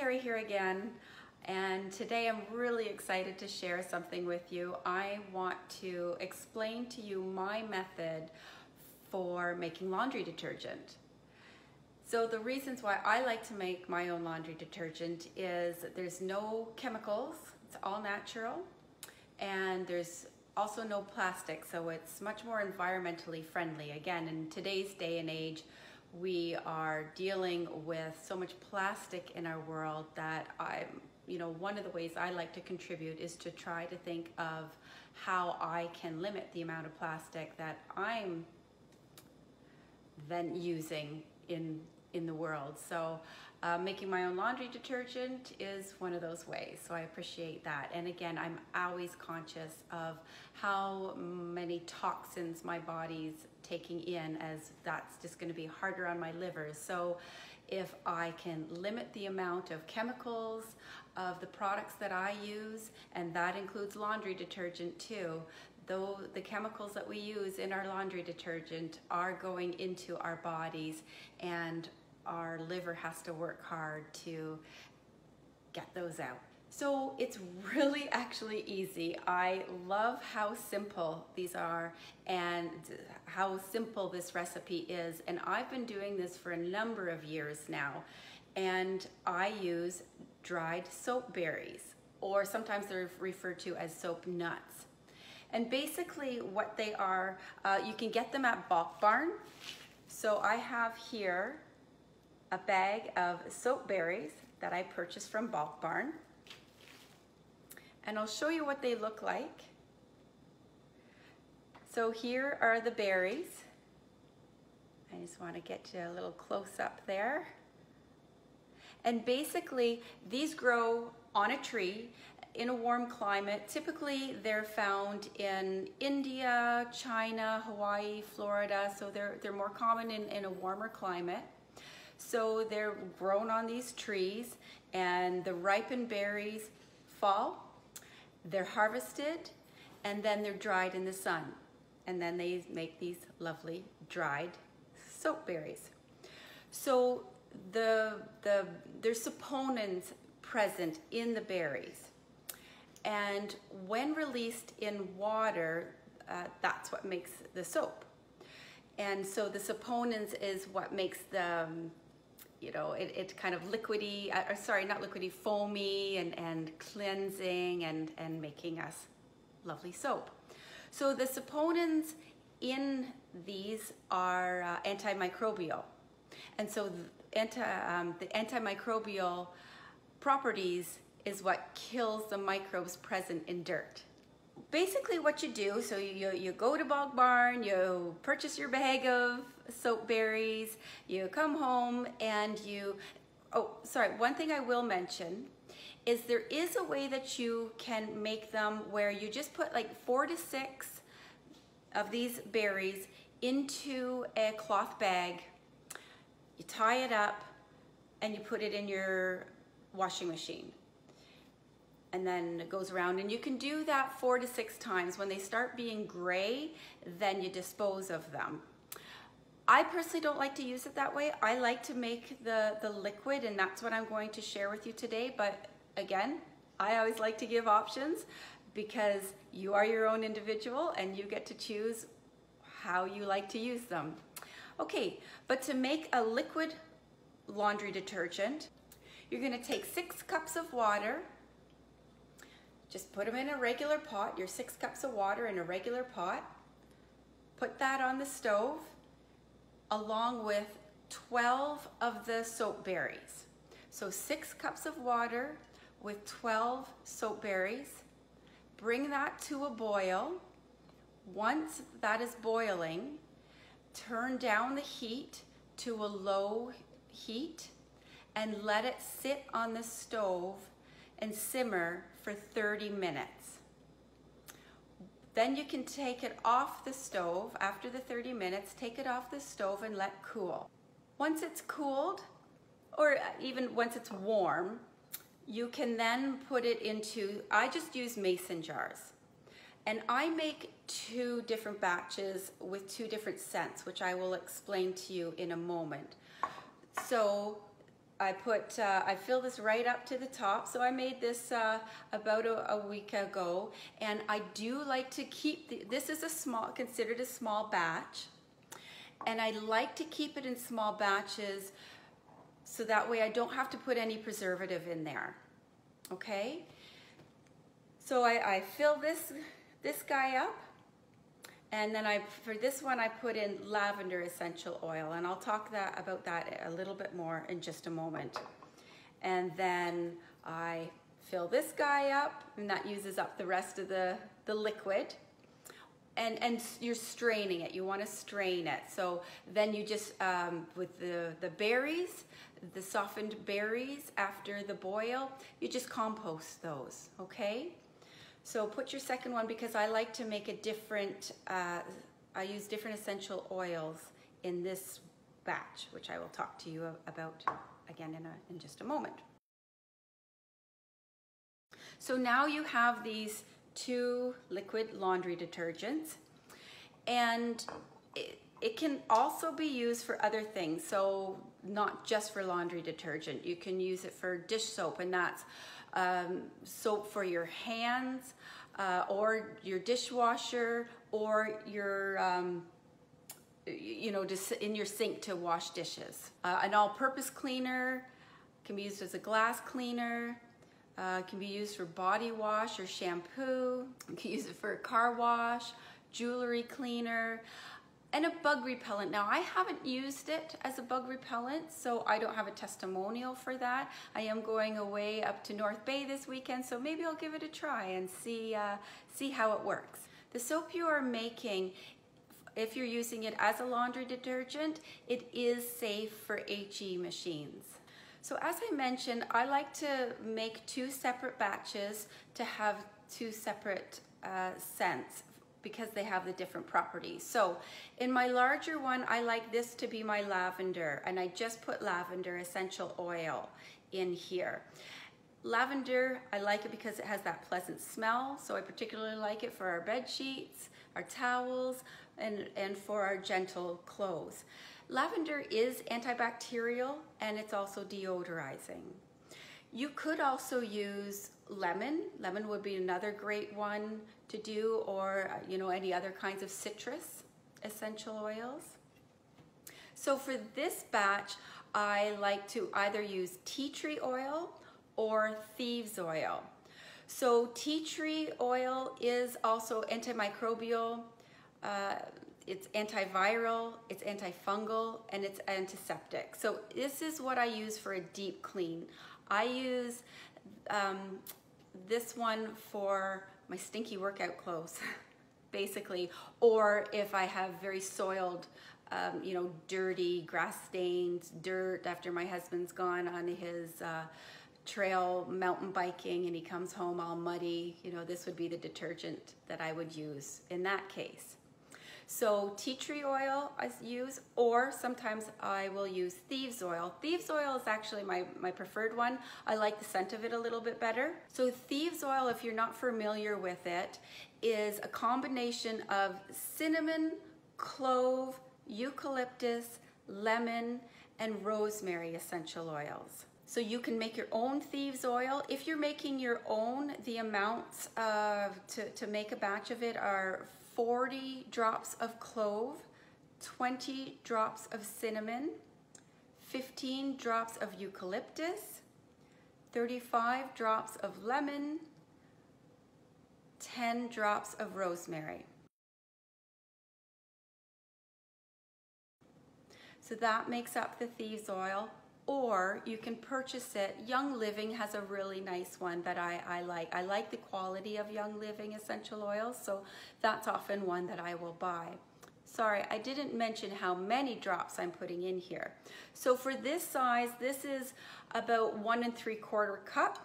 Carrie here again, and today I'm really excited to share something with you. I want to explain to you my method for making laundry detergent. So the reasons why I like to make my own laundry detergent is that there's no chemicals, it's all natural, and there's also no plastic, so it's much more environmentally friendly. Again, in today's day and age, we are dealing with so much plastic in our world that one of the ways I like to contribute is to try to think of how I can limit the amount of plastic that I'm then using in the world. So making my own laundry detergent is one of those ways, so I appreciate that. And again, I'm always conscious of how many toxins my body's taking in, as that's just going to be harder on my liver. So if I can limit the amount of chemicals of the products that I use, and that includes laundry detergent too, though the chemicals that we use in our laundry detergent are going into our bodies, and our liver has to work hard to get those out. So it's really actually easy. I love how simple these are and how simple this recipe is. And I've been doing this for a number of years now. And I use dried soap berries, or sometimes they're referred to as soap nuts. And basically what they are, you can get them at Bulk Barn. So I have here a bag of soap berries that I purchased from Bulk Barn. And I'll show you what they look like. So here are the berries. I just want to get you a little close up there. And basically, these grow on a tree in a warm climate. Typically, they're found in India, China, Hawaii, Florida, so they're more common in a warmer climate. So they're grown on these trees, and the ripened berries fall. They're harvested, and then they're dried in the sun. And then they make these lovely dried soap berries. So there's saponins present in the berries. And when released in water, that's what makes the soap. And so the saponins is what makes the, it kind of liquidy, not liquidy, foamy and cleansing and making us lovely soap. So the saponins in these are antimicrobial. And so the antimicrobial properties is what kills the microbes present in dirt. Basically what you do, so you go to Bulk Barn, you purchase your bag of soap berries, you come home and one thing I will mention is there is a way that you can make them where you just put like 4 to 6 of these berries into a cloth bag, you tie it up, and you put it in your washing machine. And then it goes around, and you can do that 4 to 6 times. When they start being gray, then you dispose of them. I personally don't like to use it that way. I like to make the liquid, and that's what I'm going to share with you today. But again, I always like to give options because you are your own individual and you get to choose how you like to use them. Okay, but to make a liquid laundry detergent, you're gonna take 6 cups of water. Just put them in a regular pot, your 6 cups of water in a regular pot. Put that on the stove along with 12 of the soap berries. So 6 cups of water with 12 soap berries. Bring that to a boil. Once that is boiling, turn down the heat to a low heat and let it sit on the stove and simmer for 30 minutes. Then you can take it off the stove. After the 30 minutes, take it off the stove and let cool. Once it's cooled, or even once it's warm, you can then put it into, I just use mason jars. And I make 2 different batches with 2 different scents, which I will explain to you in a moment. So I fill this right up to the top. So I made this about a week ago, and I do like to keep, this is considered a small batch, and I like to keep it in small batches so that way I don't have to put any preservative in there, okay? So I fill this guy up, and then for this one I put in lavender essential oil, and I'll talk about that a little bit more in just a moment. And then I fill this guy up, and that uses up the rest of the liquid. And you're straining it. You want to strain it. So then you just, with the berries, the softened berries after the boil, you just compost those, okay? So put your second one, because I like to make a different, I use different essential oils in this batch, which I will talk to you about again in just a moment. So now you have these 2 liquid laundry detergents, and it can also be used for other things. So not just for laundry detergent, you can use it for dish soap, and that's soap for your hands, or your dishwasher, or your just in your sink to wash dishes. An all-purpose cleaner can be used as a glass cleaner. Can be used for body wash or shampoo. You can use it for a car wash, jewelry cleaner, and a bug repellent. Now, I haven't used it as a bug repellent, so I don't have a testimonial for that. I am going away up to North Bay this weekend, so maybe I'll give it a try and see how it works. The soap you are making, if you're using it as a laundry detergent, it is safe for HE machines. So as I mentioned, I like to make 2 separate batches to have 2 separate scents, because they have the different properties. So in my larger one, I like this to be my lavender, and I just put lavender essential oil in here. Lavender, I like it because it has that pleasant smell, so I particularly like it for our bed sheets, our towels, and for our gentle clothes. Lavender is antibacterial, and it's also deodorizing. You could also use lemon. Lemon would be another great one to do, or any other kinds of citrus essential oils. So for this batch, I like to either use tea tree oil or thieves oil. So tea tree oil is also antimicrobial, it's antiviral, it's antifungal, and it's antiseptic. So this is what I use for a deep clean. I use this one for my stinky workout clothes, basically, or if I have very soiled, dirty, grass stains, dirt after my husband's gone on his trail mountain biking and he comes home all muddy, this would be the detergent that I would use in that case. So tea tree oil I use, or sometimes I will use thieves oil. Thieves oil is actually my preferred one. I like the scent of it a little bit better. So thieves oil, if you're not familiar with it, is a combination of cinnamon, clove, eucalyptus, lemon, and rosemary essential oils. So you can make your own thieves oil. If you're making your own, the amounts to make a batch of it are 40 drops of clove, 20 drops of cinnamon, 15 drops of eucalyptus, 35 drops of lemon, 10 drops of rosemary. So that makes up the thieves oil, or you can purchase it. Young Living has a really nice one that I like. I like the quality of Young Living essential oils, so that's often one that I will buy. Sorry, I didn't mention how many drops I'm putting in here. So for this size, this is about 1 3/4 cup,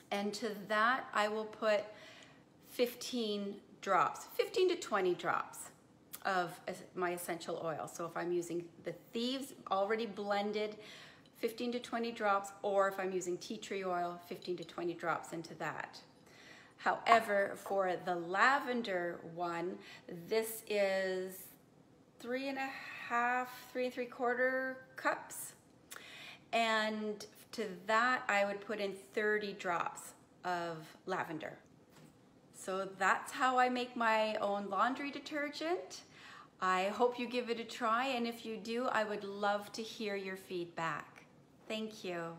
and to that I will put 15 drops, 15 to 20 drops of my essential oil. So if I'm using the thieves already blended, 15 to 20 drops, or if I'm using tea tree oil, 15 to 20 drops into that. However, for the lavender one, this is 3 3/4 cups. And to that, I would put in 30 drops of lavender. So that's how I make my own laundry detergent. I hope you give it a try, and if you do, I would love to hear your feedback. Thank you.